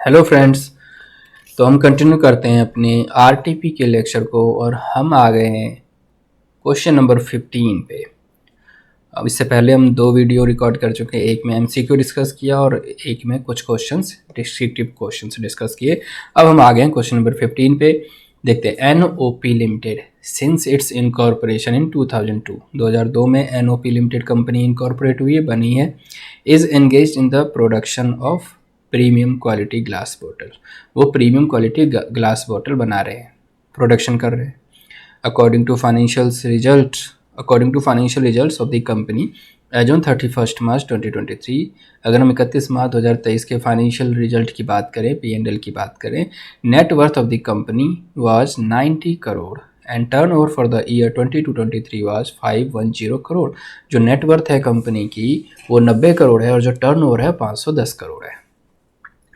Hello friends. तो हम continue करते हैं अपने आरटीपी के लेक्चर को और हम आ गए हैं क्वेश्चन नंबर 15 पे। अब इससे पहले हम दो वीडियो रिकॉर्ड कर चुके हैं, एक में एमसीक्यू डिस्कस किया और एक में कुछ क्वेश्चंस डिस्क्रिप्टिव क्वेश्चंस डिस्कस किए। अब हम आ गए हैं क्वेश्चन नंबर 15 पे। देखते हैं NOP limited since its incorporation in 2002 में एनओपी लिमिटेड कंपनी इनकॉर्पोरेट हुई है, बनी है। Is engaged in the production of premium quality glass bottle. वो प्रीमियम क्वालिटी ग्लास बॉटल बना रहे हैं, प्रोडक्शन कर रहे हैं। According to financial results of the company as on 31 March 2023। अगर हम 31 मार्च 2023 के फाइनेंशियल रिजल्ट की बात करें, P&L की बात करें, net worth of the company was 90 crore and turn over for the year 22-23 was 510 crore. जो नेट वर्थ है कंपनी की वो 90 करोड़ है और जो टर्न ओवर है 510 करोड़ है।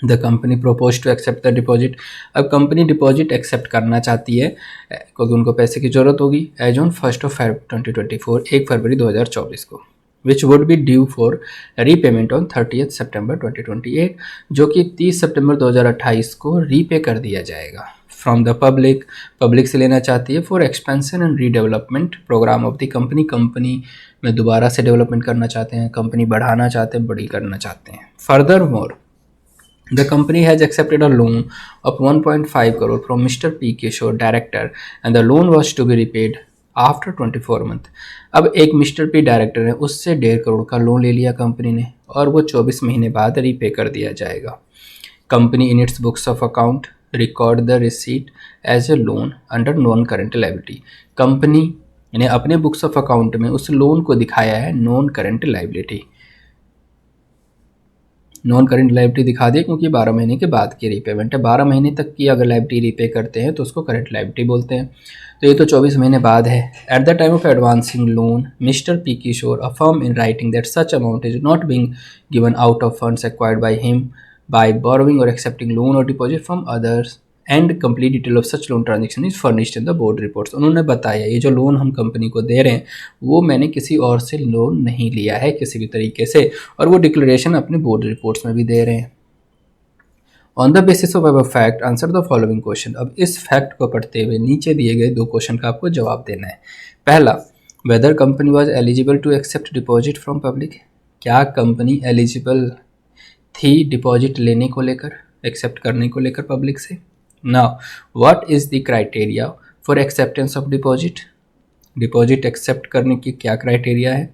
The company propose to accept the deposit. अब कंपनी डिपॉजिट एक्सेप्ट करना चाहती है क्योंकि उनको पैसे की जरूरत होगी एज ऑन 1 2024, 1 फरवरी 2024 को, which would be due for repayment on 30 सितंबर 2028, जो कि 30 सितंबर 2028 को रीपे कर दिया जाएगा। फ्रॉम द पब्लिक से लेना चाहती है for expansion and redevelopment program of the company में दोबारा से डेवलपमेंट करना चाहते हैं, कंपनी बढ़ाना चाहते हैं, बड़ी करना चाहते हैं। Further more the company has accepted a loan of 1.5 crore from Mr. P. Kishore, director, and the loan was to be repaid after 24 month. अब एक मिस्टर पी डायरेक्टर है, उससे 1.5 करोड़ का लोन ले लिया कंपनी ने और वो 24 महीने बाद रीपे कर दिया जाएगा। Company in its books of account record the receipt as a loan under non current liability. Company ने अपने बुक्स ऑफ अकाउंट में उस लोन को दिखाया है non current liability. Non current liability दिखा दिए क्योंकि 12 महीने के बाद की रीपेमेंट है। 12 महीने तक की अगर लायबिलिटी रीपे करते हैं तो उसको करेंट लायबिलिटी बोलते हैं। तो ये तो 24 महीने बाद है। At the time of advancing loan mister P Kishore affirm in writing that such amount is not being given out of funds acquired by him by borrowing और एक्सेप्टिंग लोन और deposit from others and complete detail of such loan transaction is furnished in the board reports. उन्होंने बताया ये जो loan हम company को दे रहे हैं वो मैंने किसी और से लोन नहीं लिया है किसी भी तरीके से, और वो डिक्लेरेशन अपने बोर्ड रिपोर्ट्स में भी दे रहे हैं। On the basis of our fact answer the following question. अब इस फैक्ट को पढ़ते हुए नीचे दिए गए दो क्वेश्चन का आपको जवाब देना है। पहला, whether company was eligible to accept deposit from public. क्या कंपनी एलिजिबल थी डिपॉजिट लेने को लेकर, एक्सेप्ट करने को लेकर पब्लिक से। Now what is the criteria for acceptance of deposit. Deposit accept करने की क्या क्राइटेरिया है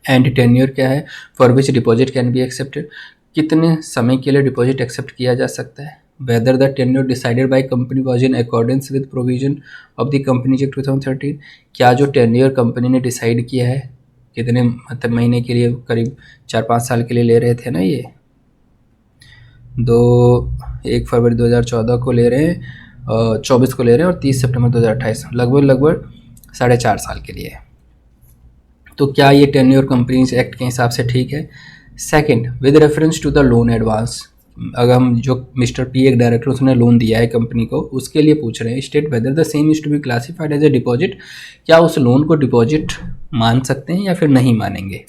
एंड टेन्योर क्या है for which deposit can be accepted. कितने समय के लिए डिपॉजिट एक्सेप्ट किया जा सकता है। Whether the tenure decided by company was in accordance with provision of the company act 2013। क्या जो टेन्योर कंपनी ने डिसाइड किया है, कितने मतलब महीने के लिए, करीब 4-5 साल के लिए ले रहे थे ना, ये 1 फरवरी 2014 को ले रहे हैं, 24 को ले रहे हैं और 30 सितंबर 2028, लगभग 4.5 साल के लिए। तो क्या ये टेन्योर कंपनीज एक्ट के हिसाब से ठीक है। Second, with reference to the loan advance. अगर हम जो मिस्टर पी एक डायरेक्टर उसने लोन दिया है कंपनी को, उसके लिए पूछ रहे हैं state whether the same is to be classified as a deposit. क्या उस लोन को डिपॉजिट मान सकते हैं या फिर नहीं मानेंगे।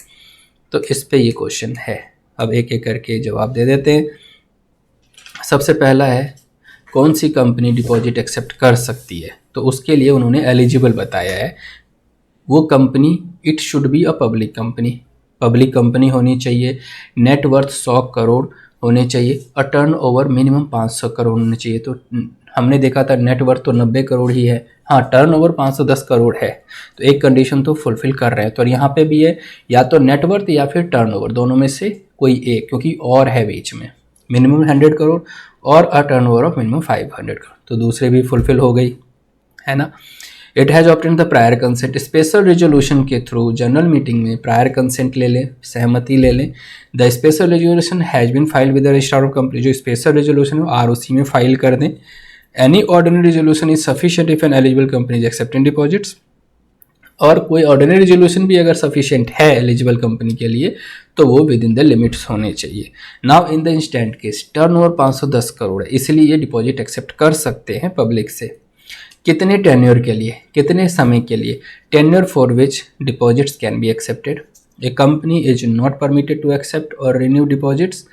तो इस पे ये क्वेश्चन है। अब एक एक करके जवाब दे देते हैं। सबसे पहला है कौन सी कंपनी डिपॉजिट एक्सेप्ट कर सकती है, तो उसके लिए उन्होंने एलिजिबल बताया है। वो company it should be a public company होनी चाहिए, नेट वर्थ 100 करोड़ होने चाहिए और टर्न ओवर मिनिमम 500 करोड़ होने चाहिए। तो हमने देखा था नेट वर्थ तो 90 करोड़ ही है, हाँ टर्न ओवर 510 करोड़ है, तो एक कंडीशन तो फुलफिल कर रहे हैं। तो यहाँ पे भी है या तो नेट वर्थ या फिर टर्न ओवर, दोनों में से कोई एक, क्योंकि और है बीच में, मिनिमम 100 करोड़ और a turnover of minimum 500 crore, तो दूसरे भी फुलफिल हो गई है ना। It has obtain the prior consent. Special resolution के थ्रू जनरल मीटिंग में प्रायर कंसेंट ले लें, सहमति ले लें। The special resolution has been file with the registrar of company. जो स्पेशल रेजोल्यूशन है वो आरओसी में फाइल कर दें। Any ordinary resolution is sufficient if an eligible company is accepting deposits. और कोई ऑर्डिनरी रेजोल्यूशन भी अगर सफिशिएंट है एलिजिबल कंपनी के लिए तो वो विद इन द लिमिट्स होने चाहिए। Now in the instant case turn over 510 crore है, इसलिए ये डिपॉजिट एक्सेप्ट कर सकते हैं पब्लिक से। कितने टेन्योर के लिए, कितने समय के लिए। Tenure for which deposits can be accepted. A company is not permitted to accept or renew deposits.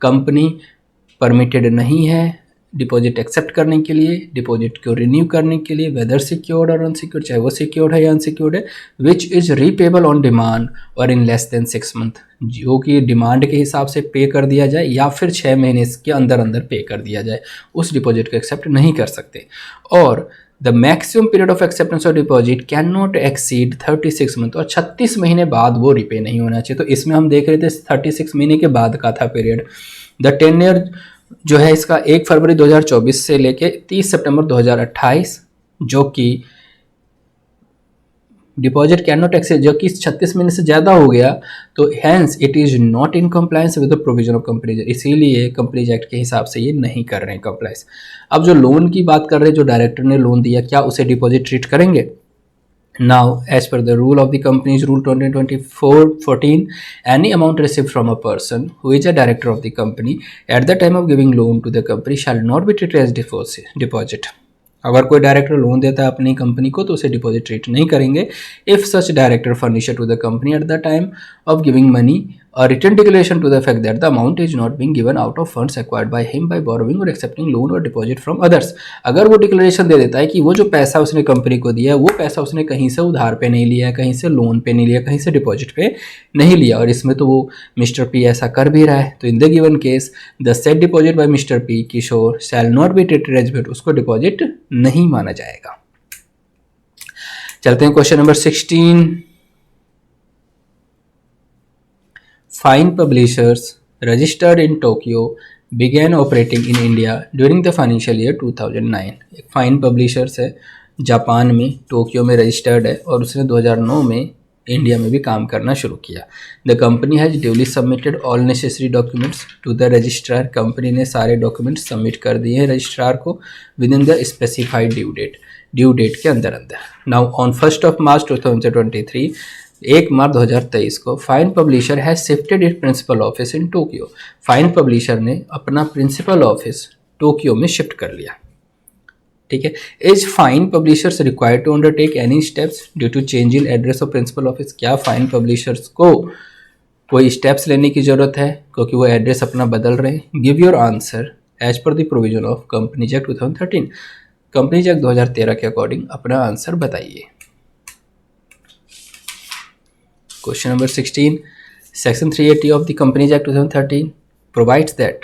Company permitted नहीं है डिपॉजिट एक्सेप्ट करने के लिए, डिपॉजिट को रिन्यू करने के लिए, वेदर सिक्योर्ड और अनसिक्योर्ड, चाहे वो सिक्योर्ड है या अनसिक्योर्ड है, which is repayable on demand और इन लेस देन 6 मंथ, जो कि डिमांड के हिसाब से पे कर दिया जाए या फिर 6 महीने के अंदर अंदर पे कर दिया जाए, उस डिपॉजिट को एक्सेप्ट नहीं कर सकते। और the maximum period of acceptance of deposit can not exceed 36 month, और 36 महीने बाद वो रिपे नहीं होना चाहिए। तो इसमें हम देख रहे थे 36 महीने के बाद का था पीरियड। द टेन्योर जो है इसका 1 फरवरी 2024 से लेके 30 सितंबर 2028, जो कि डिपॉजिट कैन नॉट एक्सेड, जो कि 36 महीने से ज़्यादा हो गया, तो hence it is not in compliance with the provision of companies, इसीलिए कंपनीज एक्ट के हिसाब से ये नहीं कर रहे हैं कंप्लायंस। अब जो लोन की बात कर रहे हैं, जो डायरेक्टर ने लोन दिया, क्या उसे डिपॉजिट ट्रीट करेंगे? Now, as per the rule of the Companies Rule 2024-14, any amount received from a person who is a director of the company at the time of giving loan to the company shall not be treated as deposit. अगर कोई director loan देता है अपनी company को तो उसे deposit treat नहीं करेंगे। If such director furnish to the company at the time of giving money a written declaration to the fact that the amount is not being given out of funds acquired by him by borrowing or accepting loan or deposit from others, अगर वो declaration दे देता है कि वो जो पैसा उसने company को दिया है वो पैसा उसने कहीं से उधार पे नहीं लिया है, कहीं से लोन पे नहीं लिया, कहीं से डिपॉजिट पे नहीं लिया, और इसमें तो वो मिस्टर पी ऐसा कर भी रहा है, तो in the given case the said deposit by mister P Kishore shall not be treated as deposit, उसको डिपॉजिट नहीं माना जाएगा। चलते हैं question number 16। Fine Publishers registered in Tokyo began operating in India during the financial year 2009। एक fine publishers है, Japan में Tokyo में रजिस्टर्ड है और उसने 2009 में इंडिया में भी काम करना शुरू किया। The company has duly submitted all necessary documents to the registrar, company ने सारे डॉक्यूमेंट्स सबमिट कर दिए हैं रजिस्ट्रार को within the specified due date के अंदर अंदर। नाउ ऑन 1 मार्च 2023, 1 मार्च 2023 को Fine Publisher has shifted it principal office in Tokyo, Fine Publisher ने अपना प्रिंसिपल ऑफिस टोक्यो में शिफ्ट कर लिया। ठीक है, is Fine Publishers required to undertake any steps due to change in address of principal office, क्या Fine Publishers को कोई स्टेप्स लेने की जरूरत है क्योंकि वो एड्रेस अपना बदल रहे हैं? Give your answer as per the provision of companies act 2013, companies act 2013 के अकॉर्डिंग अपना आंसर बताइए। Question number 16. Section 380 of the Companies Act 2013 provides that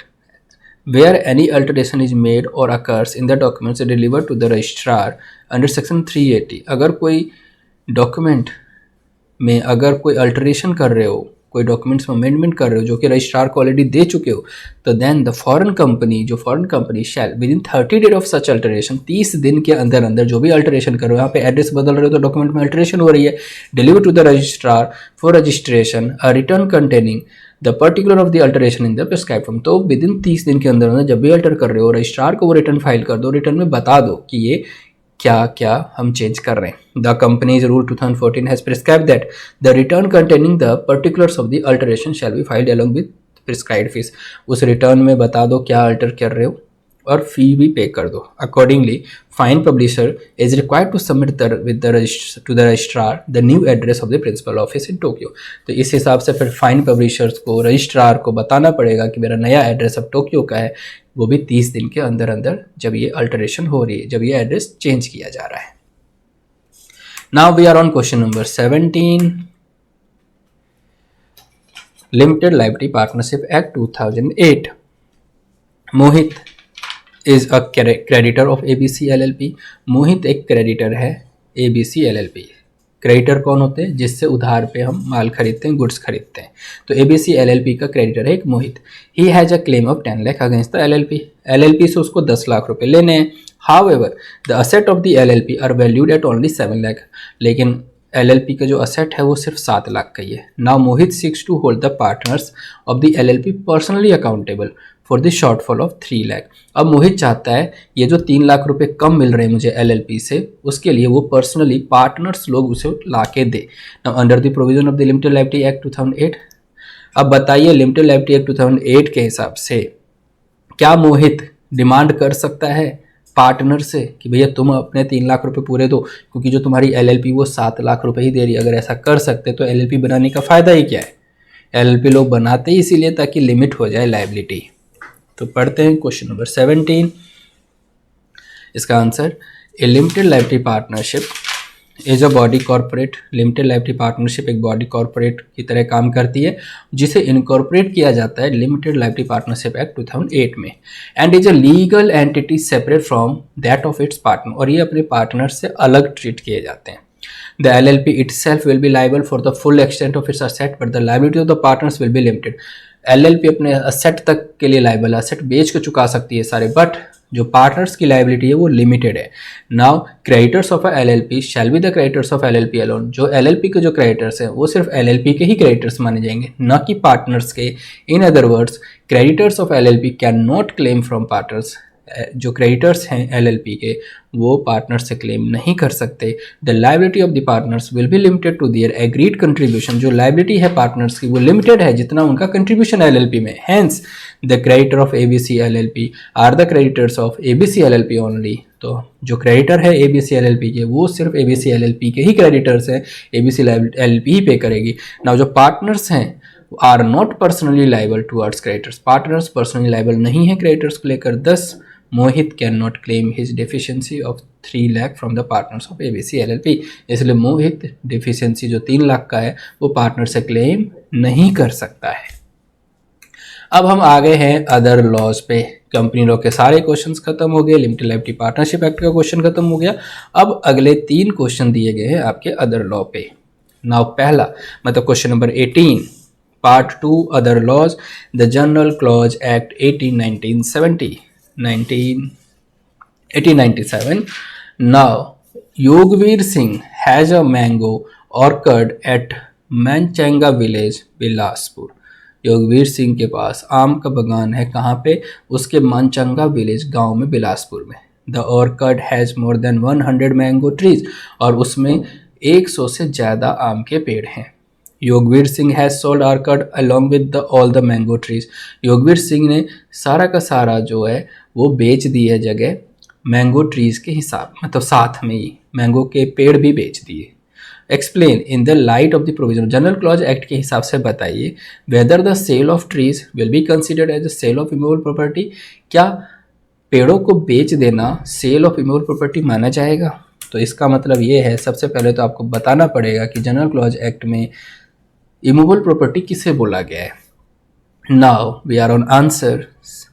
where any alteration is made or occurs in the documents delivered to the registrar under Section 380, अगर कोई document में अगर कोई alteration कर रहे हो, कोई डॉक्यूमेंट्स में अमेंडमेंट कर रहे हो जो कि रजिस्ट्रार को ऑलरेडी दे चुके हो, तो then the foreign company shall within 30 days of such alteration, 30 दिन के अंदर अंदर जो भी अल्टरेशन कर रहे हो, यहाँ पे एड्रेस बदल रहे हो तो डॉक्यूमेंट में अल्टरेशन हो रही है, deliver to the registrar for registration a return containing the particular of the alteration in the prescribed form. तो विद इन 30 दिन के अंदर अंदर जब भी अल्टर कर रहे हो रजिस्ट्रार को वो रिटर्न फाइल कर दो, रिटर्न में बता दो कि ये क्या क्या हम चेंज कर रहे हैं। The companies rule 2014 has prescribed that the return containing the particulars of the alteration shall be filed along with prescribed fees, उस रिटर्न में बता दो क्या अल्टर कर रहे हो और फी भी पे कर दो। Accordingly Fine Publisher is required to submit to the registrar the new address of the principal office in Tokyo. तो इस हिसाब से फिर फाइन पब्लिशर्स को रजिस्ट्रार को बताना पड़ेगा कि मेरा नया एड्रेस अब टोक्यो का है, वो भी 30 दिन के अंदर अंदर जब ये अल्टरेशन हो रही है, जब ये एड्रेस चेंज किया जा रहा है। Now we are on question number 17। Limited liability partnership act 2008। Mohit is a creditor of ABC LLP, Mohit एक क्रेडिटर है ABC LLP। क्रेडिटर कौन होते हैं? जिससे उधार पे हम माल खरीदते हैं, गुड्स खरीदते हैं, तो ABC LLP का क्रेडिटर है एक Mohit. He has a claim of 10 lakh against the LLP से उसको 10 लाख रुपए लेने हैं। However the asset of the LLP are valued at only 7 lakh, लेकिन LLP का जो असेट है वो सिर्फ 7 लाख का ही है। Now Mohit seeks to hold the partners of the LLP personally accountable for the shortfall of 3 lakh. अब मोहित चाहता है ये जो 3 लाख रुपए कम मिल रहे हैं मुझे LLP से, उसके लिए वो पर्सनली पार्टनर्स लोग उसे ला के दे। Now under the provision of the limited liability act 2008, अब बताइए लिमिटेड लाइबिलिटी एक्ट 2008 के हिसाब से क्या मोहित डिमांड कर सकता है पार्टनर से कि भैया तुम अपने 3 लाख रुपए पूरे दो, क्योंकि जो तुम्हारी LLP वो 7 लाख रुपए ही दे रही है। अगर ऐसा कर सकते तो LLP बनाने का फ़ायदा ही क्या है? LLP लोग बनाते ही इसीलिए ताकि लिमिट हो जाए लाइबिलिटी। तो पढ़ते हैं क्वेश्चन नंबर 17। इसका answer, A limited liability partnership is a body corporate. Limited liability partnership एक बॉडी कॉर्पोरेट की तरह काम करती है जिसे इनकॉर्पोरेट किया जाता है लिमिटेड लाइबिलिटी पार्टनरशिप एक्ट 2008 में, and is a legal entity separate from that of its partner. और ये अपने पार्टनर से अलग ट्रीट किए जाते हैं। The LLP itself will be liable for the full extent of its asset, but the liability of the partners will be limited. LLP अपने asset तक के लिए लाइबल, असेट बेच के चुका सकती है सारे, बट जो पार्टनर्स की लाइबिलिटी है वो लिमिटेड है। Now creditors of LLP shall be the creditors of LLP alone. जो LLP के जो क्रेडिटर्स हैं वो सिर्फ LLP के ही क्रेडिटर्स माने जाएंगे, न कि पार्टनर्स के। In other words, creditors of LLP can not claim from partners. जो क्रेडिटर्स हैं LLP के वो पार्टनर्स से क्लेम नहीं कर सकते। The liability of the partners will be limited to their agreed contribution. जो लाइबिलिटी है पार्टनर्स की वो लिमिटेड है जितना उनका कंट्रीब्यूशन LLP में। Hence the creditor of ABC LLP are the creditors of ABC LLP only. तो जो क्रेडिटर है ABC LLP के वो सिर्फ ABC LLP के ही क्रेडिटर्स हैं, ABC LLP ही पे करेगी। नाउ जो पार्टनर्स हैं are not personally liable towards creditors. Partners personally liable नहीं है क्रेडिटर्स को लेकर। Thus Mohit can not claim his deficiency of 3 lakh from the partners of ABC LLP। इसलिए मोहित डिफिशियंसी जो 3 लाख का है वो पार्टनर से क्लेम नहीं कर सकता है। अब हम आ गए हैं अदर लॉज पे। कंपनी लॉ के सारे क्वेश्चंस खत्म हो गए, लिमिटेड लाइबिलिटी पार्टनरशिप एक्ट का क्वेश्चन खत्म हो गया। अब अगले 3 क्वेश्चन दिए गए हैं आपके अदर लॉ पे। नाउ पहला मतलब question number 18, part 2 other laws, the general clause act 1897। Now, Yogveer Singh has a mango orchard at Mainchanga village Bilaspur. Yogveer Singh के पास आम का बागान है, कहाँ पे? उसके मानचंगा विलेज गांव में बिलासपुर में। The orchard has more than 100 mango trees, और उसमें 100 से ज़्यादा आम के पेड़ हैं। Yogveer Singh has sold orchard along with all the mango trees. Yogveer Singh ने सारा का सारा जो है वो बेच दी है जगह मैंगो ट्रीज के हिसाब, मतलब साथ में ही मैंगो के पेड़ भी बेच दिए। Explain in the light of the provision. General clause act के हिसाब से बताइए whether the sale of trees will be considered as the sale of immovable property. क्या पेड़ों को बेच देना सेल ऑफ इमूवेबल प्रॉपर्टी माना जाएगा? तो इसका मतलब ये है, सबसे पहले तो आपको बताना पड़ेगा कि जनरल क्लॉज एक्ट में इमूवेबल प्रॉपर्टी किसे बोला गया है। Now we are on answer.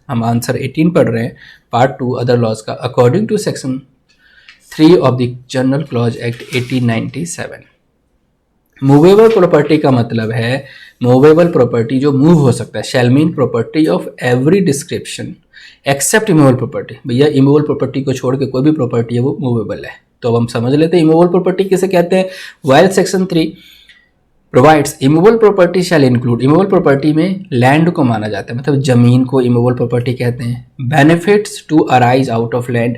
हम आंसर 18 पढ़ रहे हैं, पार्ट 2 अदर लॉज का। According to section 3 of the general clause act 1897, movable property का मतलब है मूवेबल प्रॉपर्टी जो मूव हो सकता है। Shall mean property of every description except immovable property. भैया इमूवेबल प्रॉपर्टी को छोड़ के कोई भी प्रॉपर्टी है वो मूवेबल है। तो अब हम समझ लेते हैं इमूवेबल प्रॉपर्टी किसे कहते हैं। While section 3 provides immovable property shall include. Immovable property में लैंड को माना जाता है, मतलब जमीन को इमूवेबल प्रॉपर्टी कहते हैं। Benefits to arise out of land,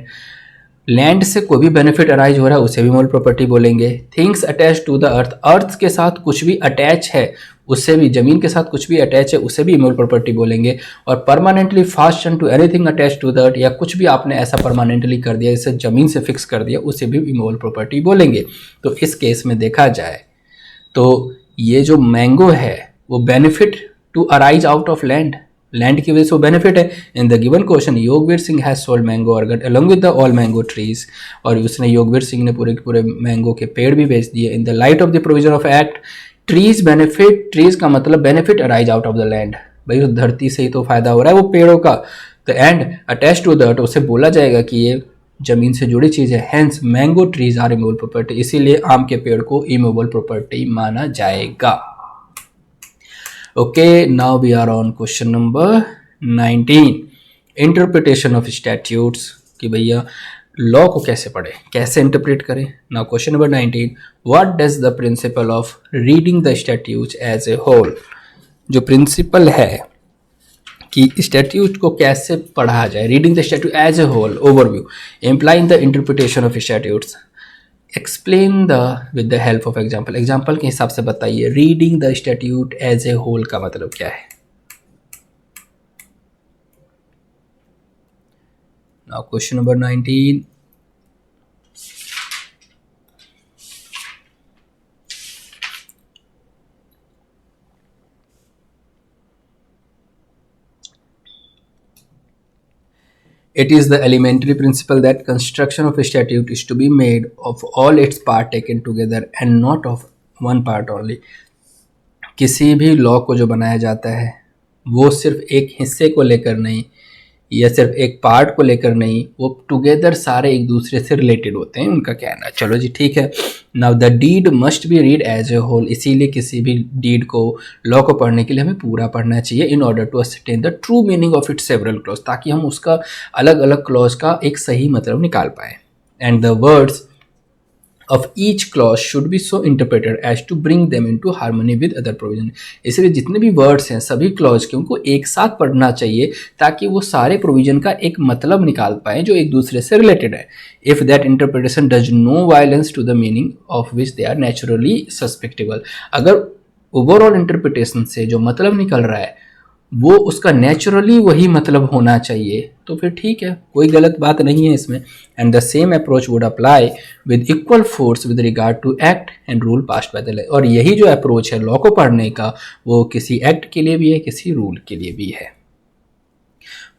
land से कोई भी बेनिफिट अराइज हो रहा है उसे भी इमूवेबल प्रॉपर्टी बोलेंगे। Things attach to the earth, earth के साथ कुछ भी अटैच है उससे भी, जमीन के साथ कुछ भी अटैच है उसे भी इमूवेबल प्रॉपर्टी बोलेंगे। और permanently fasten to anything attach to the earth, या कुछ भी आपने ऐसा परमानेंटली कर दिया जैसे जमीन से फिक्स कर दिया उसे भी इमूवेबल प्रॉपर्टी बोलेंगे। तो इस केस में देखा जाए तो ये जो मैंगो है वो benefit to arise out of land, land की वजह से वो बेनिफिट है। In the given question Yogveer Singh has sold mango ऑर्गन along with the all mango trees, और उसने योगवीर सिंह ने पूरे के पूरे मैंगो के पेड़ भी बेच दिए। इन the light of the provision of act trees benefit, trees का मतलब benefit arise out of the land, भाई उस धरती से ही तो फायदा हो रहा है वो पेड़ों का। तो एंड अटैच टू दैट उसे बोला जाएगा कि ये जमीन से जुड़ी चीज है। Hence mango trees are immovable property, इसीलिए आम के पेड़ को इमूवेबल प्रॉपर्टी माना जाएगा। Okay, now we are on question number 19, interpretation of statutes, कि भैया लॉ को कैसे पढ़े, कैसे इंटरप्रेट करें। नाउ question number 19, what does the principle of reading the statutes as a whole. जो प्रिंसिपल है कि स्टैट्यूट को कैसे पढ़ा जाए, reading the statute as a whole, overview, implying the interpretation of statutes, explain the with the help of example. Example के हिसाब से बताइए reading the statute as a whole का मतलब क्या है। Now question number 19, It is the elementary principle that construction of a statute is to be made of all its part taken together and not of one part only. किसी भी law को जो बनाया जाता है वो सिर्फ एक हिस्से को लेकर नहीं या सिर्फ एक पार्ट को लेकर नहीं, वो टुगेदर सारे एक दूसरे से रिलेटेड होते हैं, उनका कहना है। चलो जी ठीक है। Now the deed must be read as a whole, इसीलिए किसी भी डीड को, लॉ को पढ़ने के लिए हमें पूरा पढ़ना चाहिए in order to ascertain the true meaning of its several clause, ताकि हम उसका अलग अलग क्लॉज का एक सही मतलब निकाल पाए। And the words of each clause should be so interpreted as to bring them into harmony with other provision। इसलिए जितने भी वर्ड्स हैं सभी क्लॉज के उनको एक साथ पढ़ना चाहिए ताकि वो सारे प्रोविजन का एक मतलब निकाल पाए जो एक दूसरे से रिलेटेड है। If that interpretation does no violence to the meaning of which they are naturally susceptible, अगर ओवरऑल इंटरप्रिटेशन से जो मतलब निकल रहा है वो उसका नेचुरली वही मतलब होना चाहिए तो फिर ठीक है, कोई गलत बात नहीं है इसमें। And the same approach would apply with equal force with regard to act and rule passed by the law, और यही जो अप्रोच है लॉ को पढ़ने का वो किसी एक्ट के लिए भी है, किसी रूल के लिए भी है।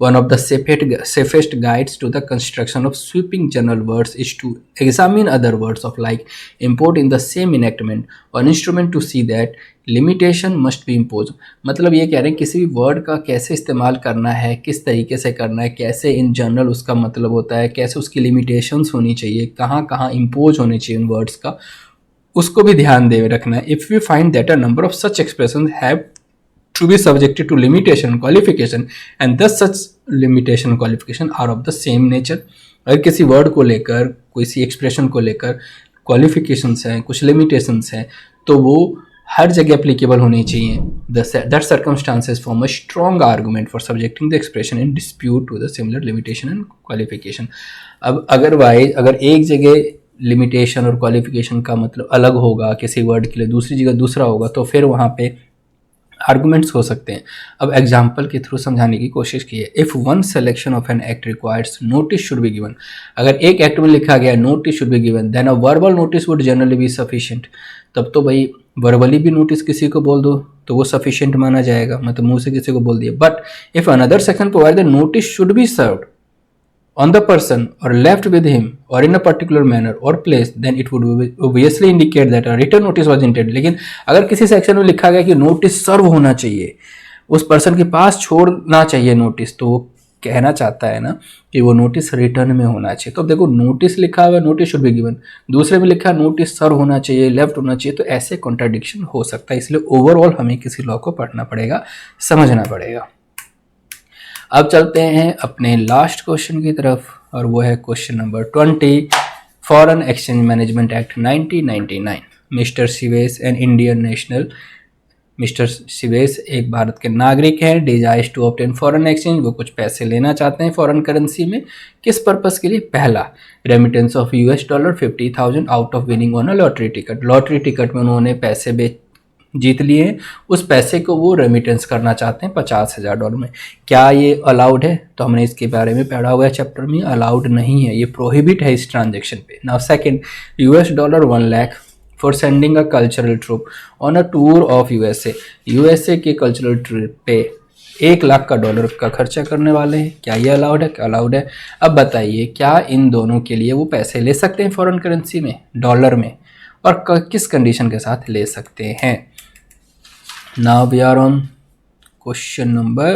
One of the safest guides to the construction of sweeping general words is to examine other words of like import in the same enactment or instrument to see that limitation must be imposed। मतलब ये कह रहे हैं किसी भी word का कैसे इस्तेमाल करना है, किस तरीके से करना है, कैसे इन जनरल उसका मतलब होता है, कैसे उसकी लिमिटेशंस होनी चाहिए, कहाँ कहाँ इम्पोज होने चाहिए उन वर्ड्स का, उसको भी ध्यान दे रखना है। If we find that a number of such expression have to be subjected to limitation qualification and thus such limitation qualification are of the same nature। अगर किसी वर्ड को लेकर, किसी एक्सप्रेशन को लेकर क्वालिफिकेशंस हैं, कुछ लिमिटेशंस हैं, तो वो हर जगह एप्लीकेबल होनी चाहिए। That circumstances form a strong argument for subjecting the expression in dispute to the similar limitation and qualification। अब अगर एक जगह लिमिटेशन और क्वालिफिकेशन का मतलब अलग होगा किसी वर्ड के लिए, दूसरी जगह दूसरा होगा, तो फिर वहाँ पे आर्गुमेंट्स हो सकते हैं। अब एग्जाम्पल के थ्रू समझाने की कोशिश की है। If one selection of an act requires notice should be given, अगर एक एक्ट में लिखा गया notice should be given then a verbal notice would generally be sufficient, तब तो भाई वर्बली भी नोटिस किसी को बोल दो तो वो सफिशिएंट माना जाएगा, मतलब मुंह से किसी को बोल दिया। But if another section provide the notice should be served on the person or left with him or in a particular manner or place then it would obviously indicate that a written notice was intended। लेकिन अगर किसी section में लिखा गया कि notice serve होना चाहिए, उस पर्सन के पास छोड़ना चाहिए नोटिस, तो वो कहना चाहता है ना कि वो नोटिस रिटर्न में होना चाहिए। तो अब देखो नोटिस लिखा हुआ नोटिस शुड बी गिवन, दूसरे में लिखा नोटिस सर्व होना चाहिए, लेफ्ट होना चाहिए, तो ऐसे कॉन्ट्राडिक्शन हो सकता है। इसलिए ओवरऑल हमें किसी लॉ को पढ़ना पड़ेगा, समझना पड़ेगा। अब चलते हैं अपने लास्ट क्वेश्चन की तरफ और वो है question number 20, foreign exchange management act 1999। Mister Sivesh an Indian national, mister Sivesh एक भारत के नागरिक हैं, desires to obtain foreign exchange, वो कुछ पैसे लेना चाहते हैं फॉरेन करेंसी में, किस पर्पस के लिए? पहला, remittance of $50 50,000 out of winning on a lottery ticket, lottery ticket में उन्होंने पैसे जीत लिए हैं, उस पैसे को वो रेमिटेंस करना चाहते हैं $50,000 में। क्या ये अलाउड है? तो हमने इसके बारे में पढ़ा हुआ है चैप्टर में, अलाउड नहीं है, ये प्रोहिबिट है इस ट्रांजेक्शन पे। Now second, $1 lakh for sending a cultural trip on a tour of USA के कल्चरल ट्रिप पे $1 लाख का खर्चा करने वाले हैं, क्या ये अलाउड है? अलाउड है। अब बताइए क्या इन दोनों के लिए वो पैसे ले सकते हैं फॉरेन करेंसी में, डॉलर में, और किस कंडीशन के साथ ले सकते हैं? Now we are on question number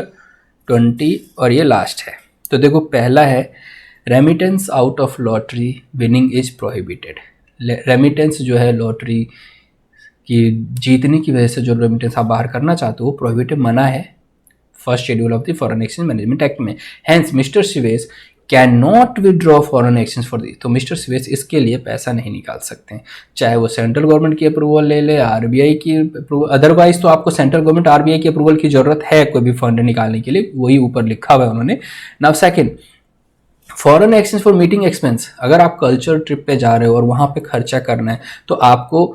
20 और ये लास्ट है। तो देखो पहला है remittance out of lottery winning is prohibited. Remittance जो है लॉटरी की जीतने की वजह से जो रेमिटेंस आप बाहर करना चाहते हो वो प्रोहिबिटेड, मना है first schedule of the foreign exchange management act में। Hence mister Sivesh can not withdraw foreign exchange for this, तो मिस्टर सिवेस इसके लिए पैसा नहीं निकाल सकते हैं, चाहे वो सेंट्रल गवर्नमेंट की अप्रूवल ले ले, आरबीआई की अप्रूवल, अदरवाइज तो आपको सेंट्रल गवर्नमेंट आरबीआई की अप्रूवल की जरूरत है कोई भी फंड निकालने के लिए, वही ऊपर लिखा हुआ है उन्होंने। Now second, foreign exchange for meeting expense, अगर आप कल्चर ट्रिप पे जा रहे हो और वहाँ पे खर्चा करना है तो आपको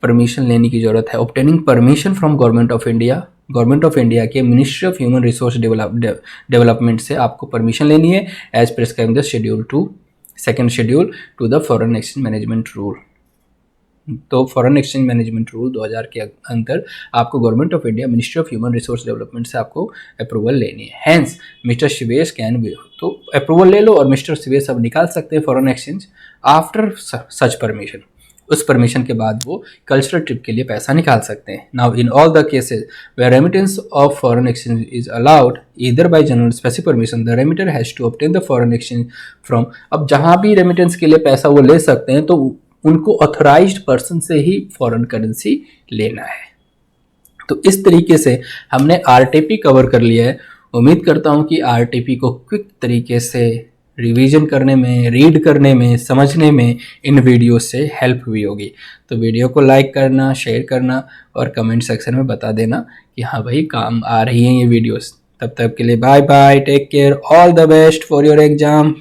परमिशन लेने की जरूरत है। Obtaining permission from government of India के ministry of human resource development से आपको परमिशन लेनी है as prescribe the schedule 2 second schedule to the foreign exchange management rule. तो फॉरेन एक्सचेंज मैनेजमेंट रूल 2000 के अंदर आपको government of India ministry of human resource development से आपको अप्रूवल लेनी है। Hence mister Shivesh can be, तो अप्रूवल ले लो और मिस्टर शिवेश अब निकाल सकते हैं foreign exchange after such permission. उस परमिशन के बाद वो कल्चरल ट्रिप के लिए पैसा निकाल सकते हैं। Now in all the cases where remittance of foreign exchange is allowed either by general specific permission, the remitter has to obtain the foreign exchange from, अब जहां भी रेमिटेंस के लिए पैसा वो ले सकते हैं तो उनको ऑथराइज्ड पर्सन से ही फॉरेन करेंसी लेना है। तो इस तरीके से हमने आरटीपी कवर कर लिया है। उम्मीद करता हूं कि आरटीपी को क्विक तरीके से रिवीजन करने में, रीड करने में, समझने में इन वीडियो से हेल्प हुई होगी। तो वीडियो को लाइक करना, शेयर करना और कमेंट सेक्शन में बता देना कि हाँ भाई काम आ रही हैं ये वीडियोस। तब तक के लिए bye bye, take care, all the best for your exam.